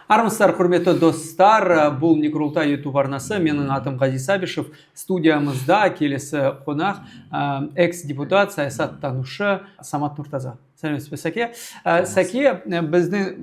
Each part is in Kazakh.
Армысыздар, құрметті достар, бұл Некролтай YouTube арнасы. Менің атым Ғазиз Абишев. Студиямызда келесі қонақ экс-депутат, саясаттанушы Самат Нұртаза. Сәлеметсіз бе, Сәке? Сәке,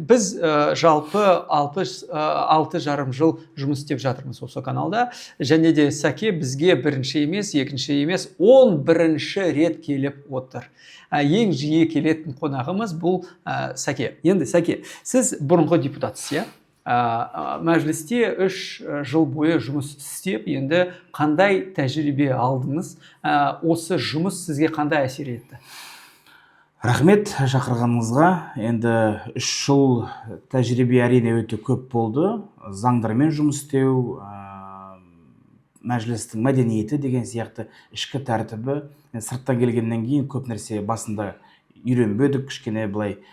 біз жалпы 6 жарым жыл жұмыс істеп жатырмыз осы каналда. Және де Сәке бізге бірінші емес, екінші емес, 11-ші рет келіп отыр. Ең жиі келетін қонағымыз бұл Сәке. Енді Сәке, сіз бұрынғы депутатсыз, иә? Мәжілісте 3 жыл бойы жұмыс істеп, енді қандай тәжірибе алдыңыз? Осы жұмыс сізге қандай әсер етті? Рахмет шақырғаныңызға. Енді 3 жыл тәжірибе әрине өте көп болды. Заңдармен жұмыс істеу, мәжілістің мәдениеті деген сияқты ішкі тәртібі, сырттан келгеннен кейін көп нәрсе басында үйренбедік, кішкене былай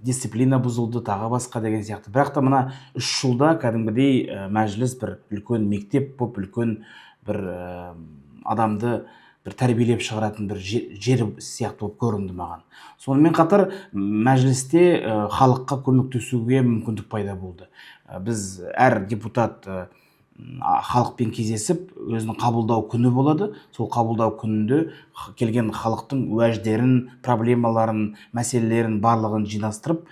дисциплина бұзылды, тағы басқа деген сияқты. Бірақ та мына 3 жылда кәдімгідей мәжіліс бір үлкен мектеп болып, үлкен бір адамды бір тәрбиелеп шығаратын бір жер сияқты болып көрінді маған. Сонымен қатар мәжілісте халыққа көмектесуге мүмкіндік пайда болды. Біз әр депутат халықпен кездесіп, өзінің қабылдау күні болады. Сол қабылдау күнінде келген халықтың уәждерін, проблемаларын, мәселелерін барлығын жинастырып,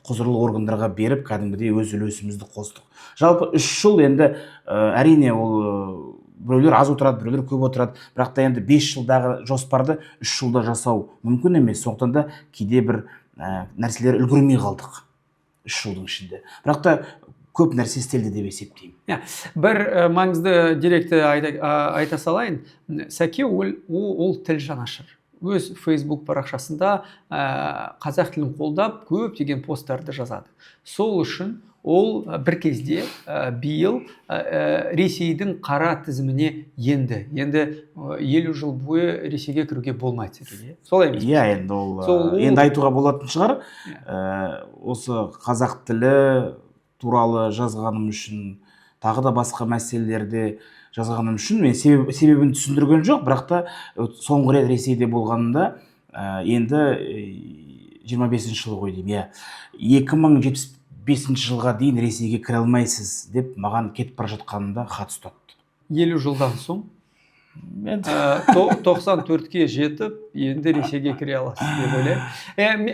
құзырлы органдарға беріп, кәдімгідей өз үлесімізді қостық. Жалпы 3 жыл енді әрине ол біреулер аз отырады, біреулер көп отырады. Бірақ та енді 5 жылдағы жоспарды 3 жылда жасау мүмкін емес. Сондықтан да кейде бір нәрселер үлгермей қалдық 3 жылдың ішінде. Бірақ та көп нәрсе істелді деп есептеймін. Бір маңызды деректі айта салайын. Сәке ол тіл жанашыр. Өз Facebook парақшасында қазақ тілін қолдап көптеген посттарды жазады. Сол үшін ол бір кезде биыл Ресейдің қара тізіміне енді 50 жыл бойы Ресейге кіруге болмайды. Солай емес? Иә, енді айтуға болатын шығар. Осы қазақ тілі туралы жазғаным үшін, тағы да басқа мәселелерде жазғаным үшін мен себебін түсіндірген жоқ, бірақ та соңғы рет Ресейде болғанында енді 25 жыл ғой деймін. 2075 жылға дейін Ресейге кіре алмайсыз деп маған кетіп бара жатқанында хат ұстатты. 50 жылдан соң 94-ке жетіп, енді Ресейге кіре аласыз деп ойлаймын.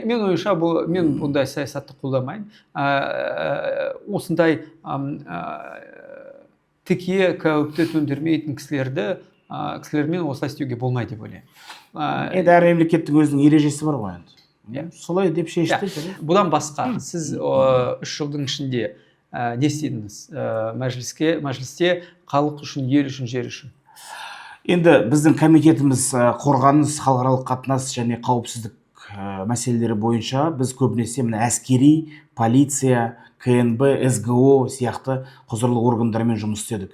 Мен ойымша, мен бұндай саясатты қолдамаймын. Осындай тіке қауіпті төндірмейтін кісілермен осылай істеуге болмайды деп ойлаймын. Енді әр мемлекеттің өзінің ережесі бар ғой енді. Солай деп шешті. Бұдан басқа, сіз 3 жылдың ішінде не істедіңіз? Мәжілісте халық үшін, ел үшін, жер үшін? Енді біздің комитетіміз қорғаныс, халықаралық қатынас және қауіпсіздік мәселелері бойынша біз көбінесе әскери, полиция, КНБ, СГО сияқты құзырлы органдармен жұмыс істедік.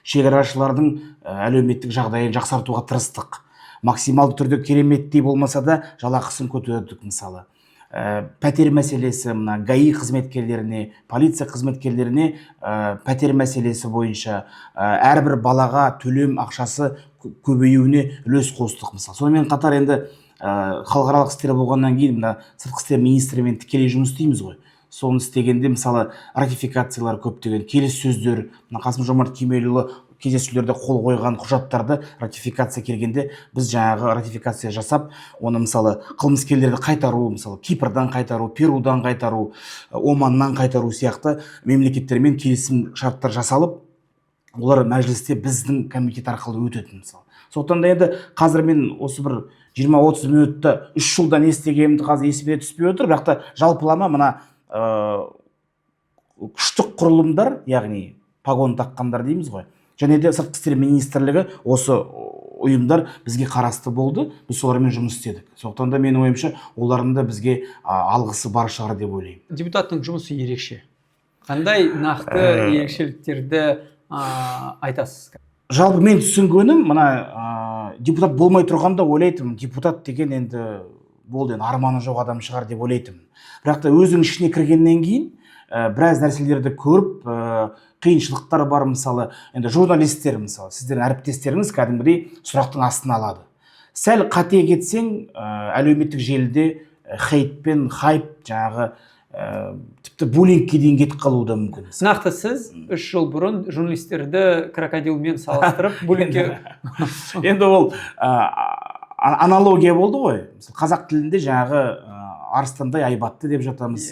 Шекарашылардың әлеуметтік жағдайын жақсартуға тырыстық. Максималды түрде кереметтей болмаса да жалақысын көтердік мысалы. Пәтер мәселесі, ГАИ қызметкерлеріне, полиция қызметкерлеріне пәтер мәселесі бойынша әрбір балаға төлем ақшасы көбеюіне үлес қостық мысалы. Сонымен қатар енді халықаралық істер болғаннан кейін сыртқы істер министрімен тікелей жұмыс істейміз ғой. Соны істегенде мысалы ратификациялар көптеген келіссөздер, Қасым-Жомарт Кемелұлы кездесулерде қол қойған құжаттарды ратификация келгенде біз жаңағы ратификация жасап, оны мысалы қылмыскерлерді қайтару, мысалы Кипрдан қайтару, Перудан қайтару, Оманнан қайтару сияқты мемлекеттермен келісім шарттар жасалып, олар мәжілісте біздің комитет арқылы өтетін мысалы. Сондықтан да енді қазір мен осы бір 20-30 минутта 3 жылда не істегенімді қазір есіме түспей отыр, бірақ та жалпылама мына күштік құрылымдар, яғни погон таққандар дейміз ғой. Және де сыртқы істер министрлігі осы ұйымдар бізге қарасты болды, біз солармен жұмыс істедік. Сондықтан да менің ойымша, олардың да бізге алғысы бар шығар деп ойлаймын. Депутаттың жұмысы ерекше. Қандай нақты ерекшеліктерді айтасыз? Жалпы мен түсінгенім, мына депутат болмай тұрғанда ойлайтын, депутат деген енді болды, арманы жоқ адам шығар деп ойлайтын. Бірақ та өзің ішіне кіргеннен кейін біраз нәрселерді көріп, қиыншылықтар бар, мысалы, енді журналистер, мысалы, сіздердің әріптестеріңіз кәдімгідей сұрақтың астына алады. Сәл қате кетсең, әлеуметтік желіде хейтпен, хайп, жаңағы тіпті буллингке дейін кетіп қалуы да мүмкін. Нақты сіз 3 жыл бұрын журналистерді крокодилмен салыстырып буллингке Енді ол аналогия болды ғой. Қазақ тілінде жаңағы арыстандай айбатты деп жатамыз,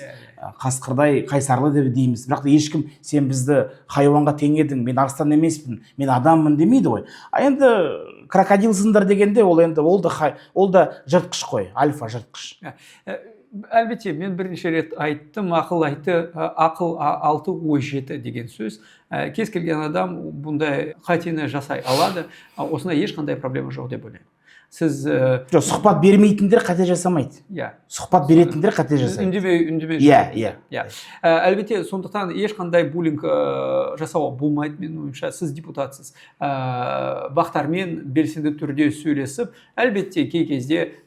қасқырдай қайсарлы деп дейміз. Бірақ ешкім сен бізді хайуанға тең едің, мен арыстан емеспін, мен адаммын демейді ғой. Енді крокодилсыңдар дегенде ол енді ол да жыртқыш қой, альфа жыртқыш. Әлбетте, мен бірнеше рет айттым, ақыл алты ой жеті деген сөз. Кез келген адам бұндай қатені жасай алады, осында ешқандай проблема жоқ деп ойлаймын. Сіз жоқ, сұхбат бермейтіндер қате жасамайды. Сұхбат беретіндер қате жасайды. Үндемей. Әлбетте, сондықтан ешқандай буллинг жасауға болмайды, менің ойымша. Сіз депутатсыз. Бақтармен белсенді түрде сөйлесіп, әлбетте кей кезде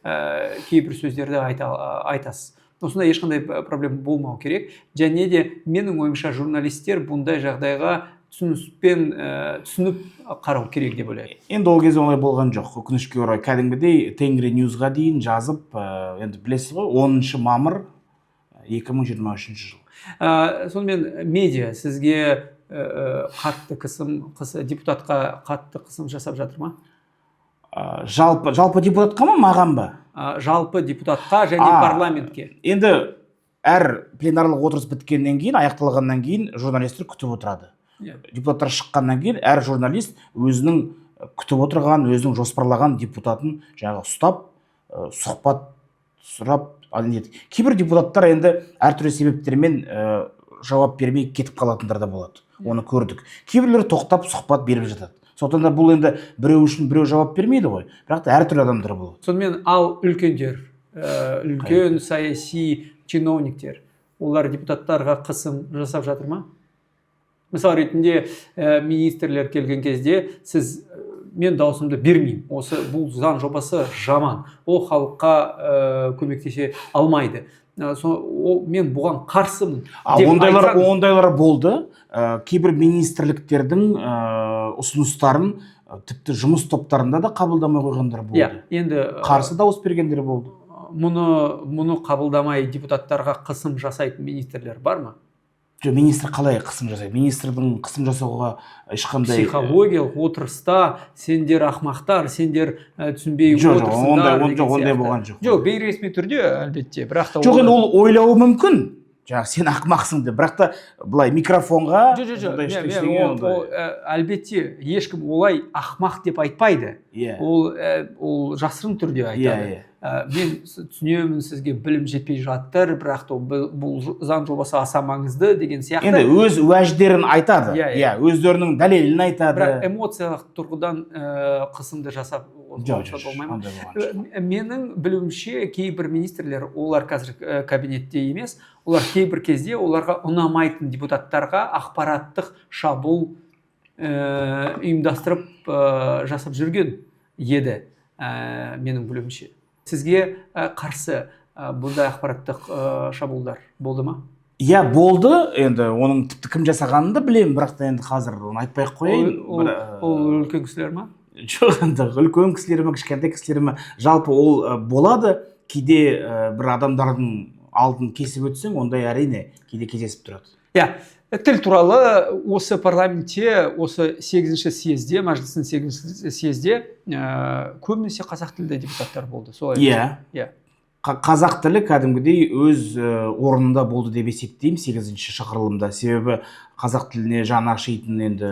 кейбір сөздерді айтасыз. Осында ешқандай проблема болмау керек. Және де менің ойымша журналистер бұндай жағдайға түсініп қарау керек деп ойлаймын. Енді ол кезде олай болған жоқ. Өкінішке орай кәдімгідей Тенгри Ньюсқа дейін жазып, енді білесіз ғой, 10 мамыр 2023 жыл. Сонымен медиа сізге қатты депутатқа қатты қысым жасап жатыр ма? Жалпы депутатқа ма, маған ба? Жалпы депутатқа және парламентке. Енді әр пленарлық отырыс біткеннен кейін, аяқталғаннан кейін журналистер күтіп отырады. Депутаттар шыққаннан кейін әр журналист өзінің күтіп отырған, өзінің жоспарлаған депутатын жаңағы ұстап, сұхбат сұрап, кейбір депутаттар енді әртүрлі себептермен жауап бермей кетіп қалатындар да болады. Оны көрдік. Кейбіреулер тоқтап сұхбат беріп жатады. Сондықтан да бұл енді біреу үшін біреу жауап бермейді ғой. Бірақ та әртүрлі адамдар болады. Сонымен ал үлкендер, үлкен саяси чиновниктер, олар депутаттарға қысым жасап жатыр ма? Мысал ретінде министрлер келген кезде мен даусымды бермеймін. Бұл заң жобасы жаман. Ол халыққа көмектесе алмайды. Мен бұған қарсымын. Ондайлар болды. Кейбір министрліктердің ұсыныстарын тіпті жұмыс топтарында да қабылдамай қойғандар болды. Қарсы дауыс бергендер болды. Мұны қабылдамай депутаттарға қысым жасайтын министрлер бар ма? Жоқ, министр қалай қысым жасайды? Министрдің қысым жасауға ешқандай психологиялық отырыста сендер ақмақтар, сендер түсінбей отырсыңдар. Жоқ, ондай болған жоқ. Жоқ, бейресми түрде әлбетте. Жоқ, енді ол ойлауы мүмкін. Жаңағы сен ақмақсың деп, бірақ та былай микрофонға әлбетте ешкім олай ақмақ деп айтпайды. Ол жасырын түрде айтады. Мен түсінемін, сізге білім жетпей жатыр, бірақ бұл заң жобасы аса маңызды деген сияқты. Енді өз уәждерін айтады, өздерінің дәлелін айтады. Бірақ эмоциялық тұрғыдан қысымды жасап болмай ма? Менің білуімше кейбір министрлер, олар қазір кабинетте емес, олар кейбір кезде оларға ұнамайтын депутаттарға ақпараттық шабуыл ұйымдастырып жасап жүрген еді, менің білуімше. Сізге қарсы бұндай ақпараттық шабуылдар болды ма? Иә, болды. Енді оның тіпті кім жасағанын да білемін, бірақ та енді қазір оны айтпай-ақ қояйын. Ол үлкен кісілер ма? Жоқ, енді үлкен кісілер ме, кішкентай кісілер ме, жалпы ол болады. Кейде бір адамдардың алдын кесіп өтсең, ондай әрине кейде кездесіп тұрады. Иә, тіл туралы осы парламентте, осы 8-ші съезде, мәжілістің 8-ші съезде көбінесе қазақ тілді депутаттар болды. Иә. Қазақ тілі кәдімгідей өз орнында болды деп есептеймін 8-ші шақырылымда. Себебі қазақ тіліне жаны ашитын енді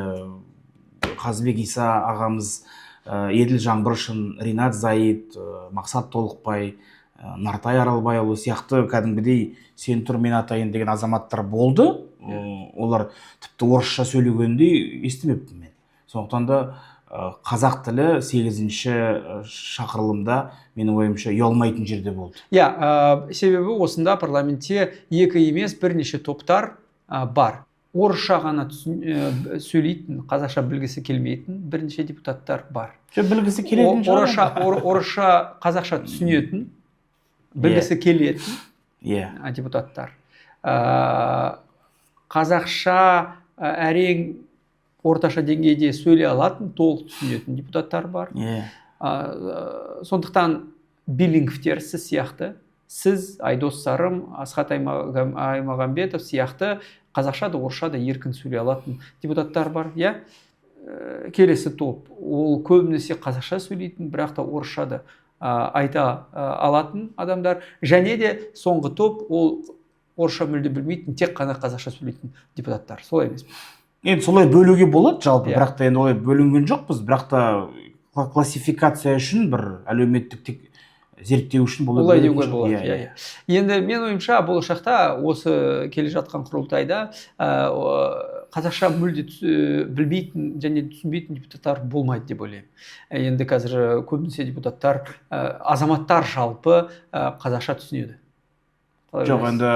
Қазыбек Иса ағамыз, Еділ Жаңбыршын, Ринат Зайыт, Мақсат Толықбай, Нартай Аралбайұлы сияқты кәдімгідей сен тұр мен атайын деген азаматтар болды. Олар тіпті орысша сөйлегенде естімеппін мен. Сондықтан да қазақ тілі 8-ші шақырылымда менің ойымша ұялмайтын жерде болды. Иә, себебі осында парламентте екі емес бірнеше топтар бар. Орысша ғана сөйлейтін, қазақша білгісі келмейтін бірнеше депутаттар бар. Білгісі келетін орысша қазақша түсінетін, білгісі келетін депутаттар. Қазақша әрең орташа деңгейде сөйлей алатын, толық түсінетін депутаттар бар. Сондықтан билингвтер сіз сияқты сіз, Айдос Сарым, Асхат Аймағамбетов сияқты қазақша да орысша да еркін сөйлей алатын депутаттар бар, иә. Келесі топ, ол көбінесе қазақша сөйлейтін, бірақ та орысша да айта алатын адамдар. Және де соңғы топ, ол орысша мүлде білмейтін, тек қана қазақша сөйлейтін депутаттар. Солай емес пе? Енді солай бөлуге болады жалпы, бірақ та енді олай бөлінген жоқпыз, бірақ та классификация үшін бір әлеуметтік зерттеу үшін олай деуге болады. Енді мен ойымша болашақта осы келе жатқан құрылтайда қазақша мүлде білмейтін және түсінбейтін депутаттар болмайды деп ойлаймын. Енді қазір көбінесе депутаттар, азаматтар жалпы қазақша түсінеді. Жоқ, енді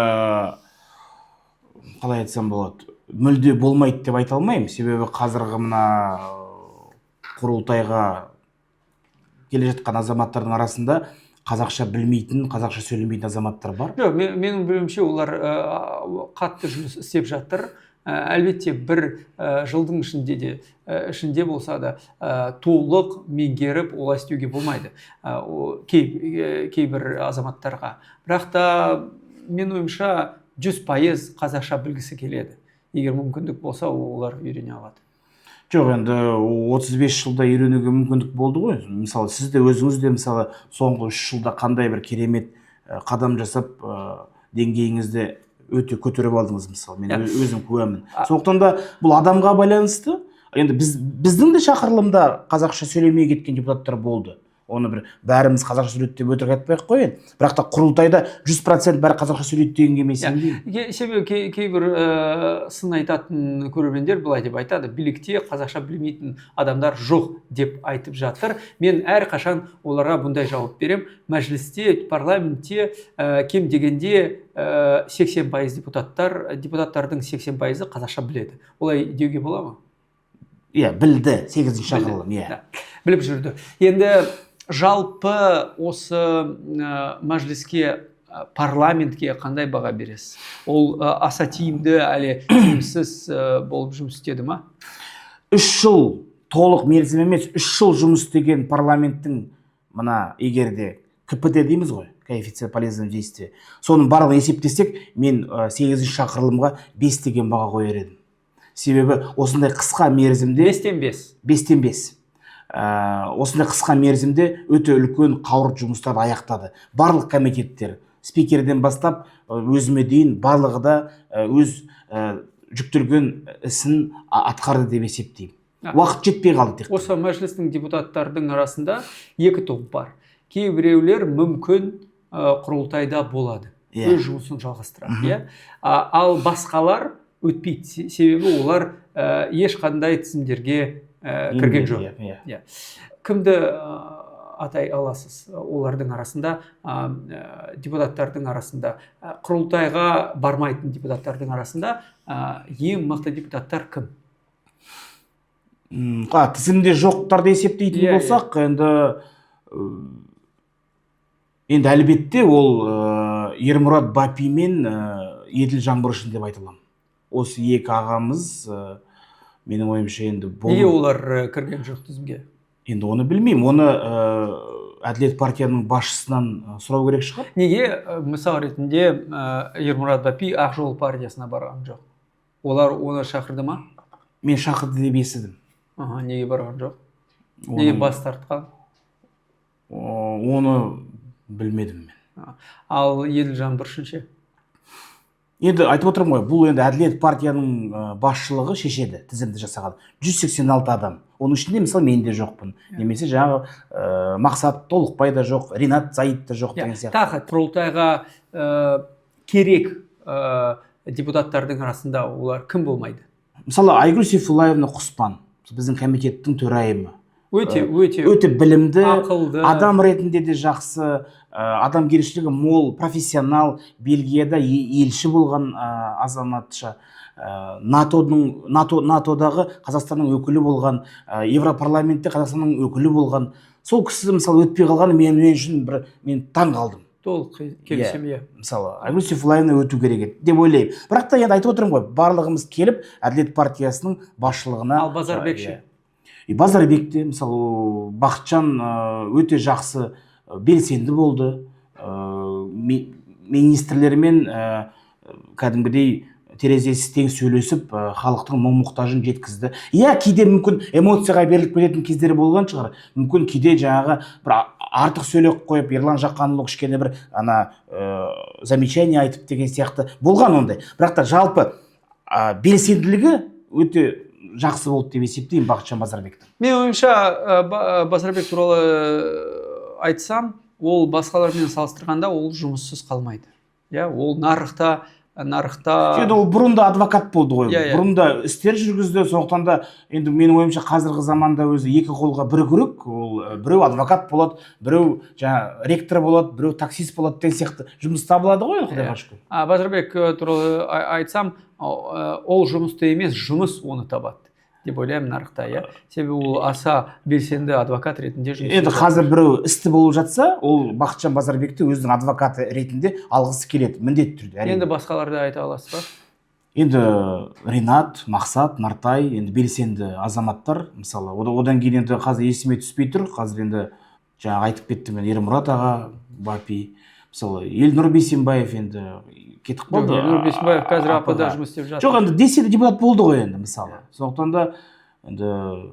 қалай айтсам болады, мүлде болмайды деп айта алмаймын, себебі қазіргі мына құрылтайға келе жатқан азаматтардың арасында қазақша білмейтін, қазақша сөйлемейтін азаматтар бар. Жоқ, менің білуімше олар қатты жұмыс істеп жатыр. Әлбетте бір жылдың ішінде болса да толық меңгеріп олай істеуге болмайды кейбір азаматтарға. Бірақ та мен ойымша 100% қазақша білгісі келеді. Егер мүмкіндік болса, олар үйрене алады. Жоқ, енді 35 жылда үйренуге мүмкіндік болды ғой. Мысалы, сіз де өзіңіз де мысалы соңғы 3 жылда қандай бір керемет қадам жасап, деңгейіңізді өте көтеріп алдыңыз, мысалы. Мен өзім куәмін. Сондықтан да бұл адамға байланысты. Енді біздің де шақырылымда қазақша сөйлемей кеткен депутаттар болды. Оны бәріміз қазақша сөйлейді деп өтірік айтпай-ақ қояйын. Бірақ та құрылтайда 100% бәрі қазақша сөйлейді дегенге мен сенбеймін. Себебі кейбір сын айтатын көрермендер былай деп айтады: билікте қазақша білмейтін адамдар жоқ деп айтып жатыр. Мен әрқашан оларға бұндай жауап берем. Мәжілісте, парламентте кем дегенде 80% депутаттардың 80% қазақша біледі. Олай деуге бола ма? Иә, білді, 8-ші шақырылым, иә. Біліп жүрді. Енді жалпы осы мәжіліске, парламентке қандай баға бересіз? Ол аса тиімді, әлі тиімсіз болып жұмыс істеді ма? 3 жыл толық мерзім емес, 3 жыл жұмыс істеген парламенттің, мына егерде КПД дейміз ғой, коэффициент полезного действия, соның барлығын есептесек, мен 8-ші шақырылымға 5 деген баға қояр едім. Себебі осындай қысқа мерзімде 5-тен 5. Осындай қысқа мерзімде өте үлкен қауырт жұмыстарды аяқтады. Барлық комитеттер, спикерден бастап өзіме дейін барлығы да өз жүктелген ісін атқарды деп есептеймін. Уақыт жетпей қалды тек. Осы мәжілістің депутаттардың арасында 2 топ бар. Кейбіреулер мүмкін құрылтайда болады, өз жұмысын жалғастырады. Ал басқалар өтпейді, себебі олар ешқандай тізімдерге кірген жоқ. Кімді атай аласыз олардың арасында, депутаттардың арасында, құрылтайға бармайтын депутаттардың арасында ең мықты депутаттар кім? Тізімде жоқтарды есептейтін болсақ, енді әлбетте ол Ермұрат Бапи мен Еділ Жаңбыршин деп айтылам. Осы екі ағамыз, менің ойымша, енді неге олар кірген жоқ тізімге? Енді оны білмеймін. Оны Әділет партияның басшысынан сұрау керек шығар. Неге, мысал ретінде, Ермұрат Бапи Ақ жол партиясына барған жоқ? Олар оны шақырды ма? Мен шақырды деп естідім. Неге барған жоқ? Неге бас тартқан? Оны білмедім мен. Ал Еділ Жаңбыршин ше? Енді айтып отырмын ғой, бұл енді Әділет партияның басшылығы шешеді, тізімді жасаған. 186 адам. Оның ішінде мысалы мен де жоқпын. Немесе жаңағы Мақсат Толықбай да жоқ, Ринат Зайыт та жоқ деген сияқты. Тағы құрылтайға керек депутаттардың арасында олар кім болмайды? Мысалы Айгүл Сейфуллаевна Құспан, біздің комитеттің төрайымы. Өте білімді, ақылды, адам ретінде де жақсы, адамгершілігі мол, профессионал, Бельгияда елші болған азаматша, НАТО-дағы Қазақстанның өкілі болған, Европарламентте Қазақстанның өкілі болған. Сол кісі мысалы өтпей қалғаны мен үшін мен таң қалдым. Толық келісем. Мысалы Айгүл Сейфуллаевна өту керек еді деп ойлаймын. Бірақ та енді айтып отырмын ғой, барлығымыз келіп Әділет партиясының басшылығына. Ал Базарбек ше? Базарбекте, мысалы, Бақытжан өте жақсы белсенді болды. министрлермен кәдімгідей терезесі тең сөйлесіп халықтың мұң мұқтажын жеткізді. Иә, кейде мүмкін эмоцияға беріліп кететін кездері болған шығар. Мүмкін кейде жаңағы бір артық сөйлеп қойып, Ерлан Жақанұлы кішкене бір замечание айтып деген сияқты болған ондай. Бірақ та жалпы белсенділігі өте жақсы болды деп есептеймін Бақытжан Базарбектің. Мен ойымша Базарбек туралы айтсам, ол басқалармен салыстырғанда ол жұмыссыз қалмайды. Ол нарықта енді ол бұрында адвокат болды ғой. Бұрында істер жүргізді. Сондықтан да енді менің ойымша қазіргі заманда өзі екі қолға бір күрек. Ол біреу адвокат болады, біреу жаңа ректор болады, біреу таксист болады деген сияқты жұмыс табылады ғой, Құдайға шүкір. Базарбек туралы айтсам, ол жұмысты емес, жұмыс оны табады деп ойлаймын нарықта, себебі ол аса белсенді адвокат ретінде жұмыс. Енді қазір біреу істі болып жатса, ол Бақытжан Базарбекті өзінің адвокаты ретінде алғысы келеді, міндетті түрде. Енді басқаларды айта аласыз ба? Енді Ринат, Мақсат, Нартай, енді белсенді азаматтар, мысалы, одан кейін енді қазір есіме түспей тұр. Қазір енді жаңа айтып кеттім, Ермұрат аға, Бапи, мысалы, Елнұр Бейсенбаев енді кетіп қалды. Елнұр Бейсенбаев қазір АП-да жұмыс істеп жатыр. Жоқ, енді десе де депутат болды ғой енді, мысалы. Сондықтан да енді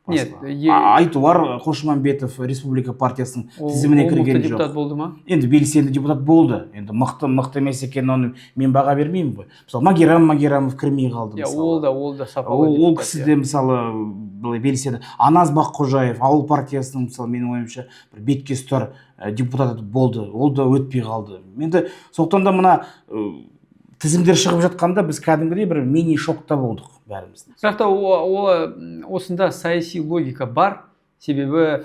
Айтуар Қошмамбетов Республика партиясының тізіміне кірген жоқ. Депутат болды ма? Енді белсенді депутат болды. Енді мықты емес екенін оны мен баға бермеймін ғой. Мысалы Магерамов кірмей қалды мысалы. Ол да сапалы депутат. Ол кісі де мысалы белсенді. Аназ Баққожаев ауыл партиясының мысалы менің ойымша бір бетке ұстар депутаты болды. Ол да өтпей қалды. Енді сондықтан да мына тізімдер шығып жатқанда біз кәдімгідей бір мини шокта болдық бәріміз. Бірақ та осында саяси логика бар, себебі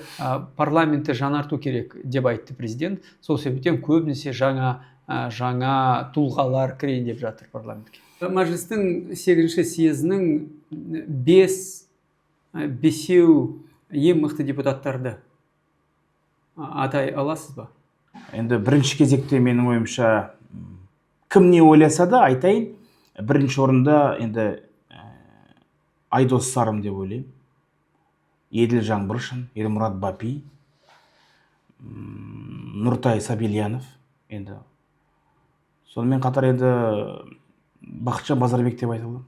парламентті жаңарту керек деп айтты президент. Сол себептен көбінесе жаңа тұлғалар кірейін деп жатыр парламентке. Мәжілістің 8-ші съезінің бесеу ең мықты депутаттарды атай аласыз ба? Енді бірінші кезекте менің ойымша кім не ойласа да айтайын, бірінші орында енді Айдос Сарым деп ойлаймын. Еділ Жаңбыршин, Ермұрат Бапи, Нұртай Сабильянов. Енді сонымен қатар енді Бақытжан Базарбек деп айта аламын.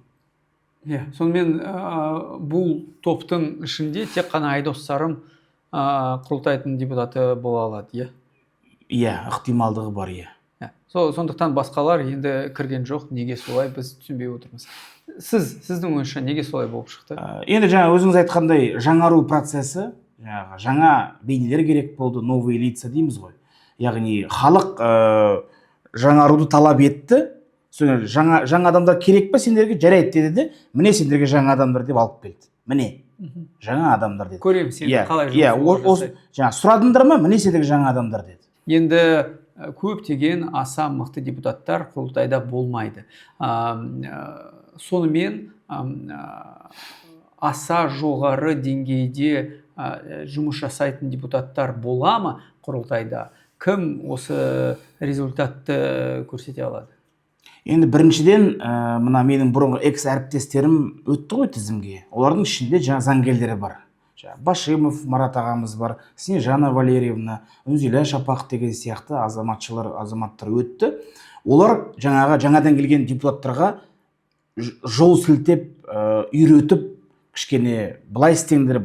Сонымен бұл топтың ішінде тек қана Айдос Сарым құрылтайдың депутаты бола алады, ықтималдығы бар, Сондықтан басқалар енді кірген жоқ. Неге солай, біз түсінбей отырмыз. Сіздің ойыңызша неге солай болып шықты? Енді жаңа өзіңіз айтқандай жаңару процесі, жаңа бейнелер керек болды, новые лица дейміз ғой. Яғни халық жаңаруды талап етті. Жаңа адамдар керек па сендерге? Жарайды деді де, міне сендерге жаңа адамдар деп алып келді. Міне, жаңа адамдар деді. Көреміз енді қалай жұмыс жасайды. Жаңа сұрадыңдар ма? Міне сендерге жаңа адамдар деді. Енді көптеген аса мықты депутаттар құрылтайда болмайды. Сонымен аса жоғары деңгейде жұмыс жасайтын депутаттар бола ма құрылтайда? Кім осы результатты көрсете алады? Енді біріншіден, мына менің бұрынғы экс-әріптестерім өтті ғой тізімге. Олардың ішінде жаңа заңгерлері бар. Башимов Марат ағамыз бар, Снежана Валерьевна, Үнзила Шапақ деген сияқты азаматтар өтті. Олар жаңадан келген депутаттарға жол сілтеп, үйретіп, кішкене былай істеңдер,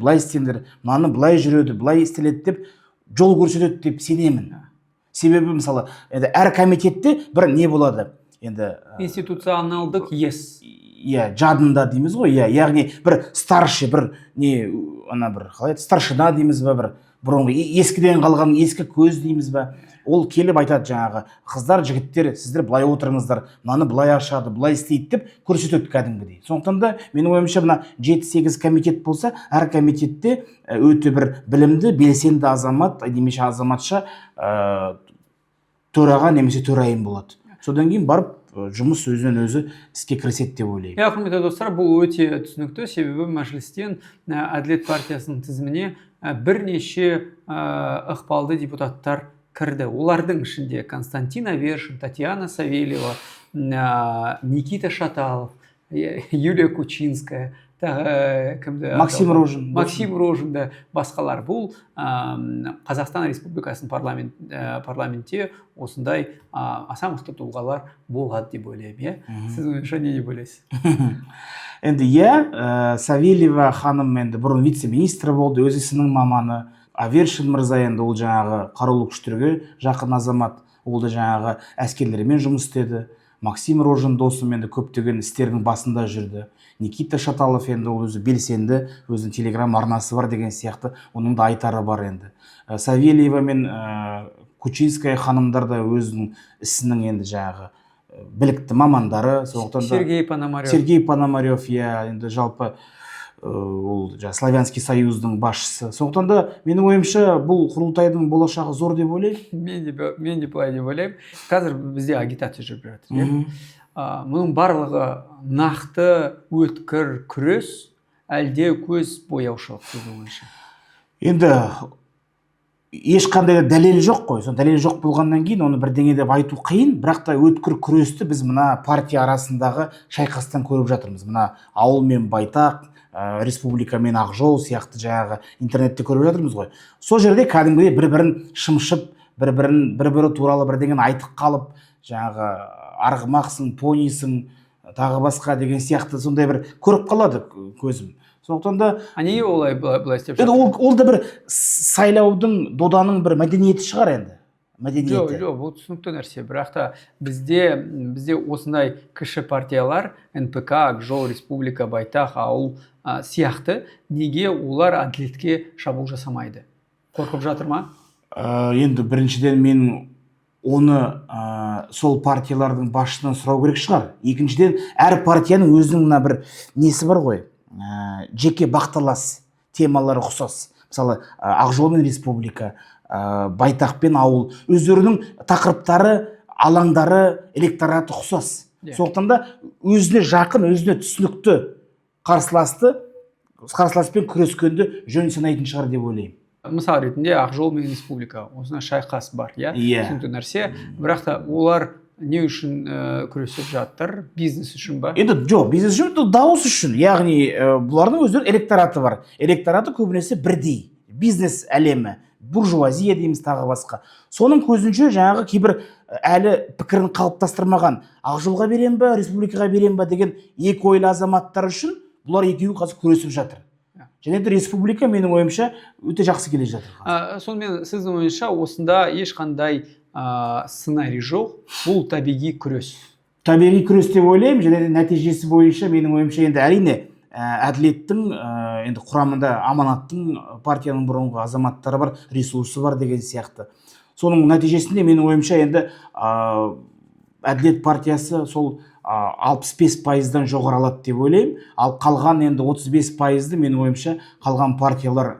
мынаны былай жүреді, былай істеледі деп жол көрсетеді деп сенемін. Себебі мысалы, әр комитетте бір не болады? Институционалдық ес. Жадында дейміз ғой, яғни бір старший, старшина дейміз ба, бір бұрынғы ескіден қалған ескі көз дейміз ба, ол келіп айтады жаңағы, қыздар, жігіттер, сіздер былай отырыңыздар, мынаны былай ашады, былай істейді деп көрсетеді кәдімгідей. Сондықтан да менің ойымша мына 7-8 комитет болса, әр комитетте өте бір білімді, белсенді азамат, немесе азаматша төраға немесе төрайым болады. Содан кейін барып жұмыс өзінен өзі іске кіріседі деп ойлаймын. Құрметті достар, бұл өте түсінікті, себебі мәжілістен Әділет партиясының тізіміне бірнеше ықпалды депутаттар кірді. Олардың ішінде Константин Авершин, Татьяна Савельева, Никита Шаталов, Юлия Кучинская, тағы кімді Максим Рожин. Максим Рожинді басқалар. Бұл Қазақстан Республикасының парламентте осындай аса мықты тұлғалар болады деп ойлаймын, иә? Сіз ойыңызша не деп ойлайсыз? Енді иә, Савельева ханым енді бұрын вице-министр болды, өз ісінің маманы. Авершин мырза енді ол жаңағы қарулы күштерге жақын азамат, ол да жаңағы әскерлермен жұмыс істеді. Максим Рожин досым енді көптеген істердің басында жүрді. Никита Шаталов енді ол өзі белсенді, өзінің телеграм арнасы бар деген сияқты, оның да айтары бар енді. Савельева мен Кучинская ханымдар да өзінің ісінің енді жаңағы білікті мамандары. Сергей Пономарев. Сергей Пономарев, иә, енді жалпы ол Славянский союздың басшысы. Сондықтан да менің ойымша бұл құрылтайдың болашағы зор деп ойлаймын. Мен де былай деп ойлаймын. Қазір бізде агитация жүріп жатыр. Мұның барлығы нақты өткір күрес, әлде көз бояушылық сіздің ойыңызша? Енді ешқандай дәлел жоқ қой. Сол дәлел жоқ болғаннан кейін оны бірдеңе деп айту қиын, бірақ та өткір күресті біз мына партия арасындағы шайқастан көріп жатырмыз. Мына ауыл мен байтақ, республика мен Ақжол сияқты жаңағы интернетте көріп жатырмыз ғой. Сол жерде кәдімгідей бір-бірін шымшып, бір-бірі туралы бірдеңені айтып қалып, жаңағы арғымақсың, понисың, тағы басқа деген сияқты сондай бір көріп қалады көзім. Сондықтан да неге олай былай істеп жатыр? Ол да бір сайлаудың, доданың бір мәдениеті шығар енді. Мәдениеті. Жоқ, бұл түсінікті нәрсе. Бірақ та бізде осындай кіші партиялар, НПК, Ақжол, Республика, Байтақ, ауыл сияқты, неге олар әділетке шабуыл жасамайды? Қорқып жатыр ма? Енді біріншіден мен оны сол партиялардың басшысынан сұрау керек шығар. Екіншіден, әр партияның өзінің бір несі бар ғой. Жеке бақталас темалары ұқсас. Мысалы, Ақжол мен Республика, Байтақ пен ауыл өздерінің тақырыптары, алаңдары, электораты ұқсас. Сондықтан да өзіне жақын, өзіне түсінікті қарсыласпен күрескенді жөн санайтын шығар деп ойлаймын. Мысал ретінде Ақжол мен Республика осына шайқас бар, иә? Түсінікті нәрсе. Бірақ та олар не үшін күресіп жатыр? Бизнес үшін ба? Енді жоқ, бизнес үшін, дауыс үшін. Яғни бұлардың өздерінің электораты бар. Электораты көбінесе бірдей. Бизнес әлемі, буржуазия дейміз, тағы басқа. Соның көзінше жаңағы кейбір әлі пікірін қалыптастырмаған Ақжолға берем ба, Республикаға берем ба деген екі ойлы азаматтар үшін бұлар екеуі қазір күресіп жатыр. Және де Республика менің ойымша өте жақсы келе жатыр. Сонымен сіздің ойыңызша осында ешқандай сценарий жоқ, бұл табиғи күрес. Табиғи күрес деп ойлаймын, және де нәтижесі бойынша менің ойымша енді әрине әділеттің енді құрамында аманаттың партияның бұрынғы азаматтары бар, ресурсы бар деген сияқты. Соның нәтижесінде менің ойымша енді әділет партиясы сол 65%-дан жоғары алады деп ойлаймын. Ал қалған енді 35%-ды менің ойымша қалған партиялар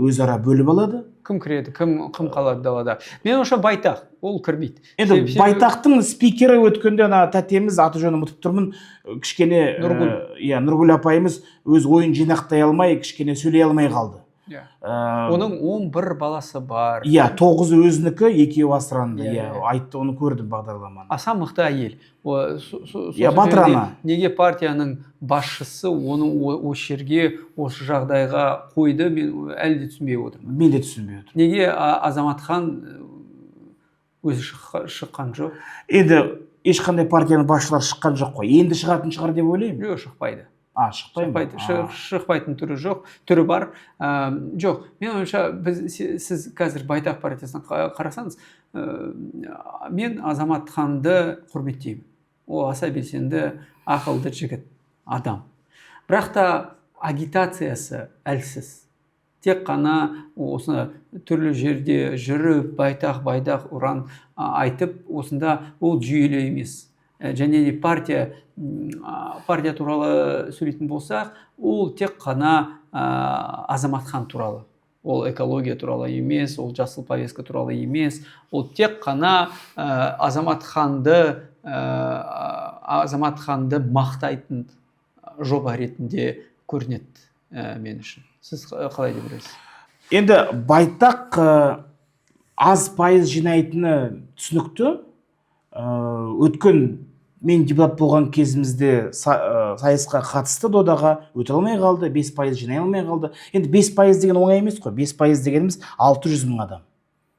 өзара бөліп алады. Кім кіреді, кім қалады далада? Мен ойымша Байтақ, ол кірмейді. Енді Байтақтың спикері өткенде тәтеміз, аты жөнін ұмытып тұрмын, кішкене Нұргүл апайымыз өз ойын жинақтай алмай, кішкене сөйлей алмай қалды. Оның 11 баласы бар. 9 өзінікі, 2 асыранды. Айтты, оны көрдім бағдарламаны. Аса мықты әйел. Батырана. Неге партияның басшысы оны осы жерге, осы жағдайға қойды, мен әлі де түсінбей отырмын. Мен де түсінбей отырмын. Неге Азаматхан өзі шыққан жоқ? Енді ешқандай партияның басшылары шыққан жоқ қой. Енді шығатын шығар деп ойлаймын. Жоқ, шықпайды. Шықпайтын түрі жоқ, түрі бар. Жоқ, мен ойымша сіз қазір Байтақ партиясына қарасаңыз, мен Азаматханды құрметтеймін. Ол аса белсенді, ақылды жігіт, адам. Бірақ та агитациясы әлсіз. Тек қана осыны түрлі жерде жүріп, Байтақ ұран айтып, осында ол жүйелі емес. Және де партия туралы сөйлейтін болсақ, ол тек қана Азаматхан туралы. Ол экология туралы емес, ол жасыл повестка туралы емес. Ол тек қана Азаматханды мақтайтын жоба ретінде көрінеді мен үшін. Сіз қалай деп ойлайсыз? Енді Байтақ аз пайыз жинайтыны түсінікті. Өткен мен депутат болған кезімізде сайысқа қатысты додаға, өте алмай қалды, 5% жинай алмай қалды. Енді 5% деген оңай емес қой. 5% дегеніміз 600 мың адам.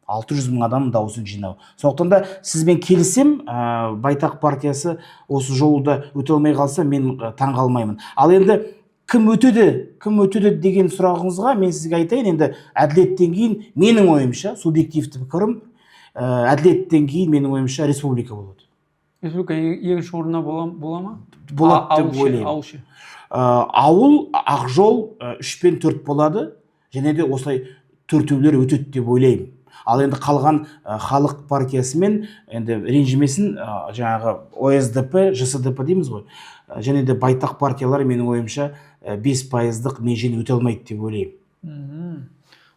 600 мың адам дауысын жинау. Сондықтан да сізбен келісем, Байтақ партиясы осы жолда өте алмай қалса, мен таң қалмаймын. Ал енді кім өтеді деген сұрағыңызға мен сізге айтайын, енді әділеттен кейін менің ойымша, субъективті пікірім, әділеттен кейін менің ойымша республика болады. Республика екінші орнына бола ма? Болады деп ойлаймын. Ауыл, Ақжол 3 пен 4 болады, және де осылай төртеулер өтеді деп ойлаймын. Ал енді қалған халық партиясы мен енді ренжімесін, жаңағы ОСДП, ЖСДП дейміз ғой. Және де Байтақ партиялар менің ойымша 5%-дық межені өте алмайды деп ойлаймын.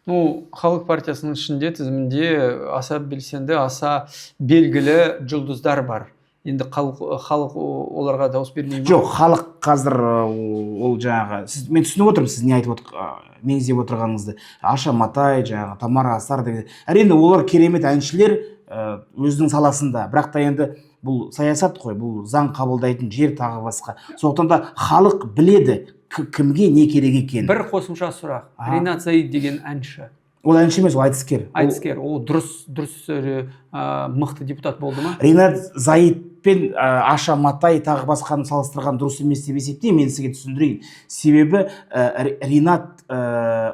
Халық партиясының ішінде тізімінде аса белсенді, аса белгілі жұлдыздар бар. Енді халық оларға дауыс бермей ме? Жоқ, халық қазір ол жаңағы, мен түсініп отырмын сіз не айтып меңзеп отырғаныңызды. Аша Матай, жаңағы Тамара Асар деген. Әрине олар керемет әншілер өзінің саласында, бірақ та енді бұл саясат қой, бұл заң қабылдайтын жер тағы басқа. Сондықтан да халық біледі кімге не керек екенін. Бір қосымша сұрақ. Ринат Заид деген әнші. Ол әнші емес, ол айтыскер. Айтыскер. Ол дұрыс мықты депутат болды ма? Ринат Заид пен Аша Матай тағы басқаны салыстырған дұрыс емес деп есептеймін. Мен сізге түсіндірейін. Себебі Ринат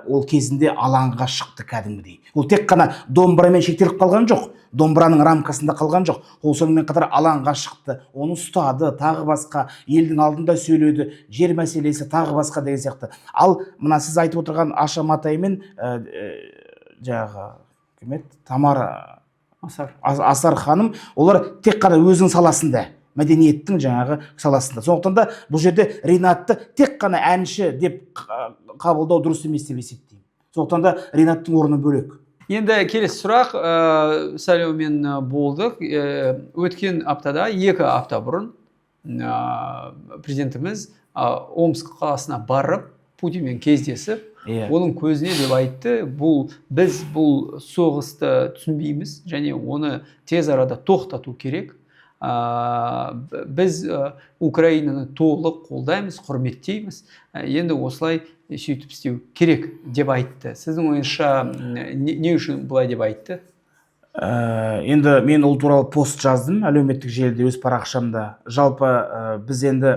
ол кезінде алаңға шықты кәдімгідей. Ол тек қана домбырамен шектеліп қалған жоқ. Домбыраның рамкасында қалған жоқ. Ол сонымен қатар алаңға шықты, оны ұстады, тағы басқа, елдің алдында сөйледі, жер мәселесі тағы басқа деген сияқты. Ал мына сіз айтып отырған Аша Матай мен жаңағы Тамара Асар ханым, олар тек қана өзінің саласында, мәдениеттің жаңағы саласында. Сондықтан да бұл жерде Ринатты тек қана әнші деп қабылдау дұрыс емес деп есептеймін. Сондықтан да Ринаттың орны бөлек. Енді келесі сұрақ, сәлеумен болдық. Өткен аптада, 2 апта бұрын президентіміз Омск қаласына барып, Путинмен кездесіп, оның көзіне деп айтты, біз бұл соғысты түсінбейміз және оны тез арада тоқтату керек. Біз Украинаны толық қолдаймыз, құрметтейміз. Енді осылай сөйтіп істеу керек деп айтты. Сіздің ойыңызша не үшін бұлай деп айтты? Енді мен ол туралы пост жаздым әлеуметтік желіде, өз парақшамда. Жалпы біз енді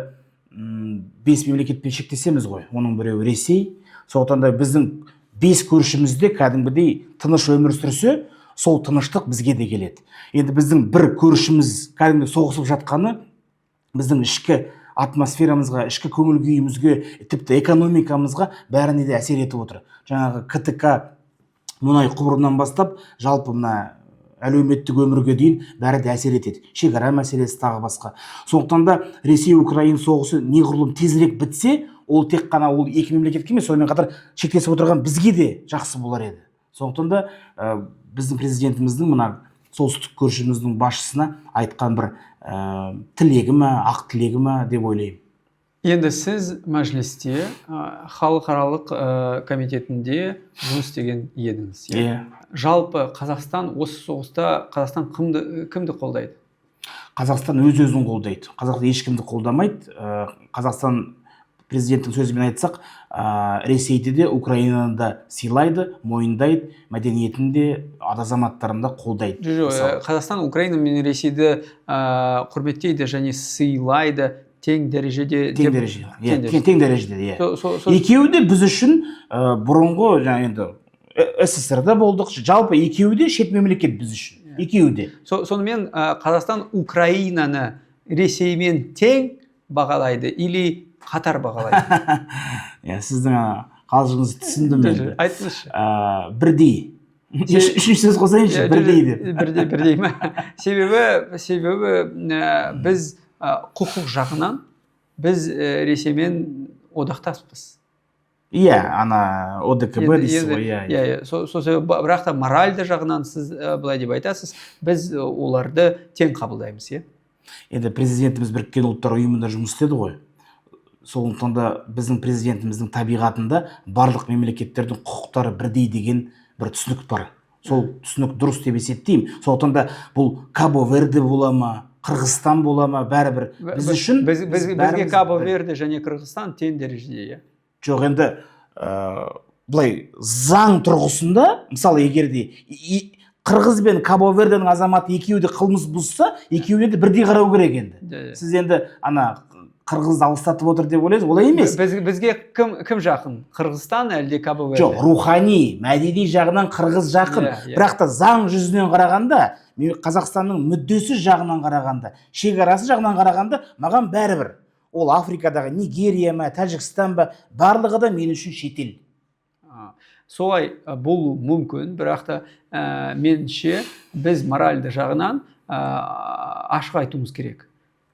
5 мемлекетпен шектесеміз ғой. Оның біреуі Ресей. Сондықтан да біздің 5 көршімізде кәдімгідей тыныш өмір сүрсе, сол тыныштық бізге де келеді. Енді біздің бір көршіміз кәдімгі соғысып жатқаны біздің ішкі атмосферамызға, ішкі көңіл күйімізге, тіпті экономикамызға бәріне де әсер етіп отыр. Жаңағы КТК мұнай құбырынан бастап, жалпы мына әлеуметтік өмірге дейін бәрі де әсер етеді. Шекара мәселесі тағы басқа. Сондықтан да Ресей-Украин соғысы неғұрлым тезірек бітсе, ол тек қана ол 2 мемлекетке емес, сонымен қатар шектесіп отырған бізге де жақсы болар еді. Сондықтан да біздің президентіміздің мына солтүстік көршіміздің басшысына айтқан бір тілегі ме, ақ тілегі ме деп ойлаймын. Енді сіз мәжілісте халықаралық комитетінде жұмыс істеген едіңіз. Жалпы Қазақстан осы соғыста кімді қолдайды? Қазақстан өз-өзін қолдайды. Қазақстан ешкімді қолдамайды. Қазақстан президенттің сөзімен айтсақ, Ресейді де, Украинаны да сыйлайды, мойындайды, мәдениетін де, азаматтарын да қолдайды. Қазақстан Украина мен Ресейді құрметтейді және сыйлайды. Тең дәрежеде. Тең дәрежеде. Екеуі де біз үшін бұрынғы енді СССР-да болдық. Жалпы екеуі де шет мемлекет біз үшін. Екеуі де. Сонымен Қазақстан Украинаны Ресеймен тең бағалайды или қатар бағалайды? Сіздің қалжыңызды түсіндім енді. Айтыңызшы. Бірдей. Үшінші сөз қосайыншы, бірдей деп. Бірдей ме? Себебі біз құқық жағынан біз Ресеймен одақтаспыз. Ана ОДКБ дейсіз ғой. Бірақ та моральды жағынан сіз былай деп айтасыз, біз оларды тең қабылдаймыз. Енді президентіміз Біріккен ұлттар ұйымында жұмыс істеді ғой. Сондықтан да біздің президентіміздің табиғатында барлық мемлекеттердің құқықтары бірдей деген бір түсінік бар. Сол түсінік дұрыс деп есептеймін. Сондықтан да бұл Кабо Верде бола ма, Қырғызстан бола ма, бәрібір біз үшін бізге Кабо Верде және Қырғызстан тең дәрежеде. Жоқ, енді былай заң тұрғысында, мысалы егерде Қырғыз бен Кабо Верденің азаматы екеуі де қылмыс бұзса, екеуіне де бірдей қарау керек енді. Сіз енді Қырғызды алыстатып отыр деп ойлайсыз, олай емес. Бізге кім жақын? Қырғызстан әлде Кабо Верде? Жоқ, рухани, мәдени жағынан Қырғыз жақын. Бірақ та заң жүзінен қарағанда, Қазақстанның мүддесі жағынан қарағанда, шекарасы жағынан қарағанда, маған бәрібір. Ол Африкадағы Нигерия ма, Тәжікстан ба, барлығы да мен үшін шетел. Солай болу мүмкін, бірақ та меніңше біз моральды жағынан ашық айтуымыз керек.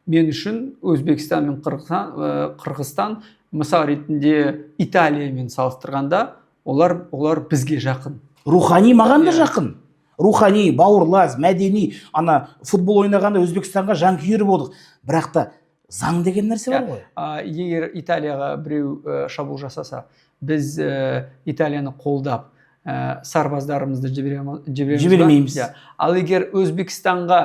Мен үшін Өзбекстан мен Қырғызстан мысал ретінде Италиямен салыстырғанда, олар бізге жақын. Рухани маған да жақын. Рухани, бауырлас, мәдени, футбол ойнағанда Өзбекстанға жанкүйер болдық. Бірақ та заң деген нәрсе бар ғой. Егер Италияға біреу шабуыл жасаса, біз Италияны қолдап, сарбаздарымызды жіберемейміз. Ал егер Өзбекстанға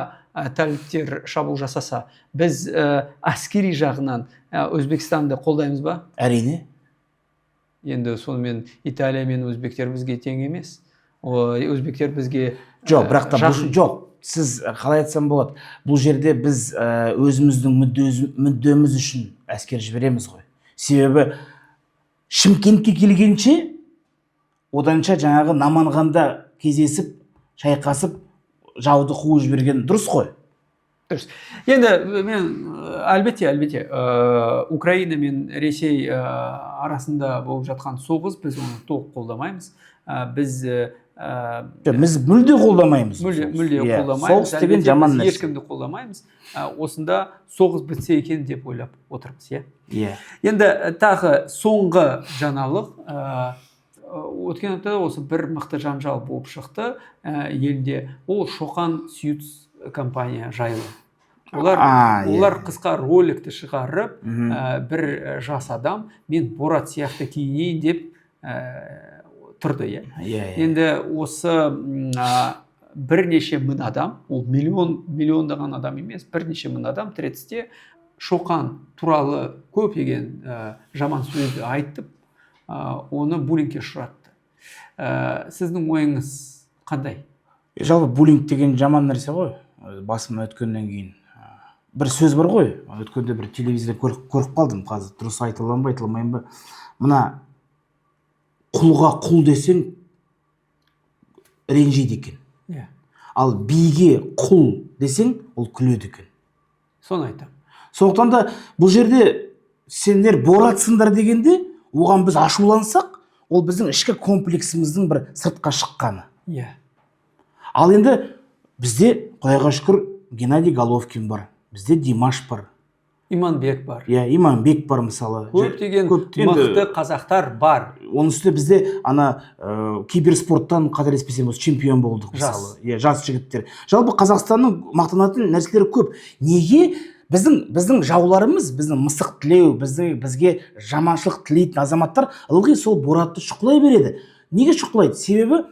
талиптер шабуыл жасаса, біз әскери жағынан Өзбекстанды қолдаймыз ба? Әрине. Енді сонымен Италия мен өзбектер бізге тең емес. Өзбектер бізге жоқ, бірақ та жоқ. Сіз қалай айтсам болады? Бұл жерде біз өзіміздің мүддеміз үшін әскер жібереміз ғой. Себебі Шымкентке келгенше, оданша жаңағы Наманғанда кезесіп, шайқасып, жауды қуып жіберген дұрыс қой. Дұрыс. Енді мен әлбетте Украина мен Ресей арасында болып жатқан соғыс, біз оны толық қолдамаймыз. Біз мүлде қолдамаймыз. Мүлде қолдамаймыз. Соғыс деген жаман нәрсе. Ешкімді қолдамаймыз. Осында соғыс бітсе екен деп ойлап отырмыз, Енді тағы соңғы жаңалық, өткен аптада осы бір мықты жанжал болып шықты елде. Ол Шоқан Сьюз компания жайлы. Олар қысқа роликті шығарып, бір жас адам мен Борат сияқты киінейін деп тұрды. Енді осы бірнеше мың адам, ол миллиондаған адам емес, бірнеше мың адам тіресте Шоқан туралы көптеген жаман сөзді айтып, оны буллингке ұшыратты. Сіздің ойыңыз қандай? Жалпы буллинг деген жаман нәрсе ғой. Басыма өткеннен кейін бір сөз бар ғой. Өткенде бір телевизорда көріп қалдым. Қазір дұрыс айтыламын ба, айтылмайын ба? Мына құлға құл десең ренжиді екен. Ал биге құл десең, ол күледі екен. Соны айтам. Сондықтан да бұл жерде сендер боратсыңдар дегенде, оған біз ашулансақ, ол біздің ішкі комплексіміздің бір сыртқа шыққаны. Ал енді бізде, Құдайға шүкір, Геннадий Головкин бар, бізде Димаш бар, Иманбек бар. Иманбек бар мысалы. Көптеген мықты қазақтар бар. Оның үстіне бізде киберспорттан қателеспесем осы чемпион болдық мысалы. Жас жігіттер. Жалпы Қазақстанның мақтанатын нәрселері көп. Неге біздің жауларымыз, біздің мысық тілеу, бізге жаманшылық тілейтін азаматтар ылғи сол Боратты шұқылай береді? Неге шұқылайды? Себебі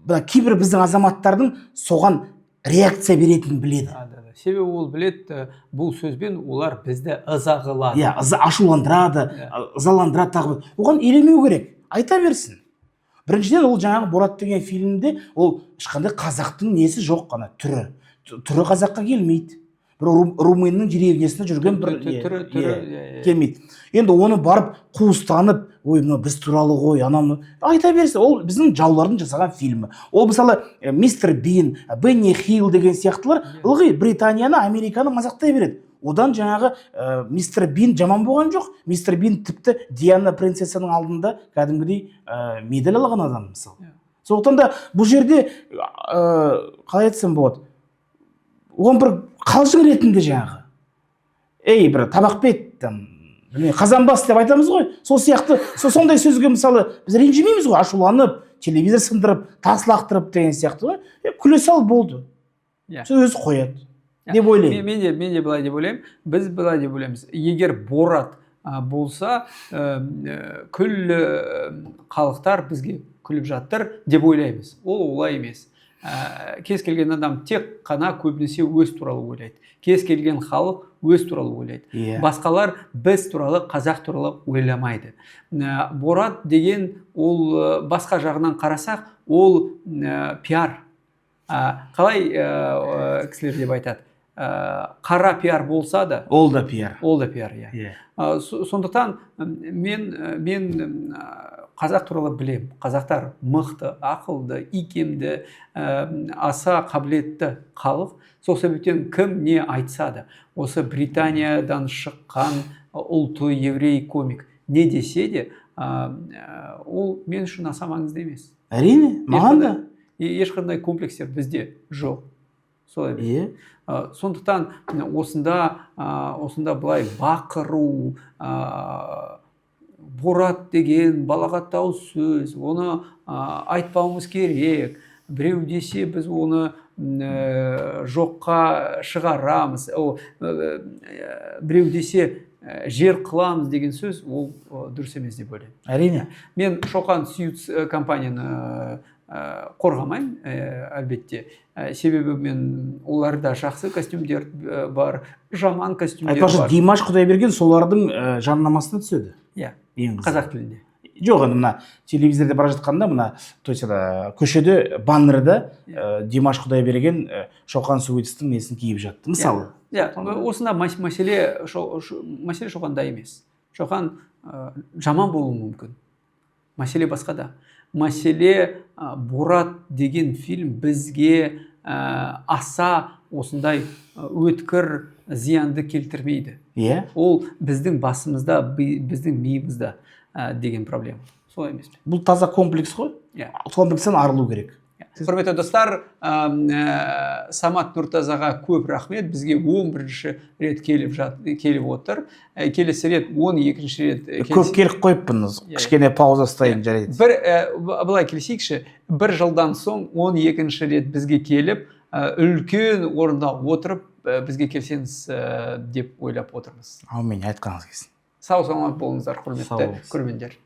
кейбір біздің азаматтардың соған реакция беретінін біледі. Себебі ол біледі, бұл сөзбен олар бізді ызағылады. Ашуландырады, ызаландырады тағы. Оған елемеу керек, айта берсін. Біріншіден, ол жаңағы Борат деген фильмде ол ешқандай қазақтың несі жоқ, қана түрі қазаққа келмейді. Бір румынның деревнясында жүрген бір келмейді. Енді оны барып қуыстанып, ой, мынау біз туралы ғой, ананы айта берсін. Ол біздің жаулардың жасаған фильмі. Ол мысалы Мистер Бин, Бенни Хилл деген сияқтылар ылғи Британияны, Американы мазақтай береді. Одан жаңағы Мистер Бин жаман болған жоқ. Мистер Бин тіпті Диана принцессаның алдында кәдімгідей медаль алған адам мысалы. Сондықтан да бұл жерде қалай айтсам болады, оған бір қалжың ретінде жаңағы бір табақ бет, қазанбас деп айтамыз ғой. Сол сияқты, сондай сөзге мысалы біз ренжімейміз ғой, ашуланып, телевизор сындырып, тас лақтырып деген сияқты ғой. Күле сал болды. Сөз қояды деп ойлаймын. Мен де былай деп ойлаймын. Біз былай деп ойлаймыз. Егер Борат болса, күллі халықтар бізге күліп жатыр деп ойлаймыз. Ол олай емес. кез келген адам тек қана көбінесе өз туралы ойлайды. Кез келген халық өз туралы ойлайды. Басқалар біз туралы, қазақ туралы ойламайды. Борат деген ол басқа жағынан қарасақ, ол пиар. Қалай кісілер деп айтады? Қара пиар болса да, ол да пиар. Ол да пиар, иә. Сондықтан мен қазақ туралы білем. Қазақтар мықты, ақылды, икемді, аса қабілетті халық. Сол себептен кім не айтса да, осы Британиядан шыққан ұлты еврей комик не десе де, ол мен үшін аса маңызды емес. Әрине, маған да. Ешқандай комплекстер бізде жоқ. Солай емес. Сондықтан осында былай бақыру, Борат деген балағаттау сөз, оны айтпауымыз керек. Біреу десе біз оны жоққа шығарамыз. Біреу десе жер қыламыз деген сөз, ол дұрыс емес деп ойлаймын. Әрине. Мен Шоқан Сьюз компанияны қорғамаймын, әлбетте. Себебі мен оларда жақсы костюмдер бар, жаман костюмдер бар. Айтпақшы, Димаш Құдайберген солардың жарнамасына түседі. Иә, қазақ тілінде. Жоқ, мына телевизорда бара жатқанда, мына көшеде баннерда Димаш Құдайберген Шоқан Сьюзтің несін киіп жатты, мысалы. Иә, осында мәселе Шоқанда емес. Шоқан жаман болуы мүмкін. Мәселе басқада. Мәселе Борат деген фильм бізге аса осындай өткір зиянды келтірмейді. Ол біздің басымызда, біздің миымызда деген проблема. Солай емес пе? Бұл таза комплекс қой. Комплекстен арылу керек. Құрметті достар, Самат Нұртазаға көп рахмет. Бізге 11-ші рет келіп отыр. Келесі рет 12-ші рет. Көп келіп қойыппын, кішкене пауза ұстайын жарайды. Былай келсейікші, бір жылдан соң 12-ші рет бізге келіп, үлкен орында отырып, бізге келсеңіз деп ойлап отырмыз. Аумин, айтқаныңыз келсін. Сау саламат болыңыздар, құрметті көрермендер.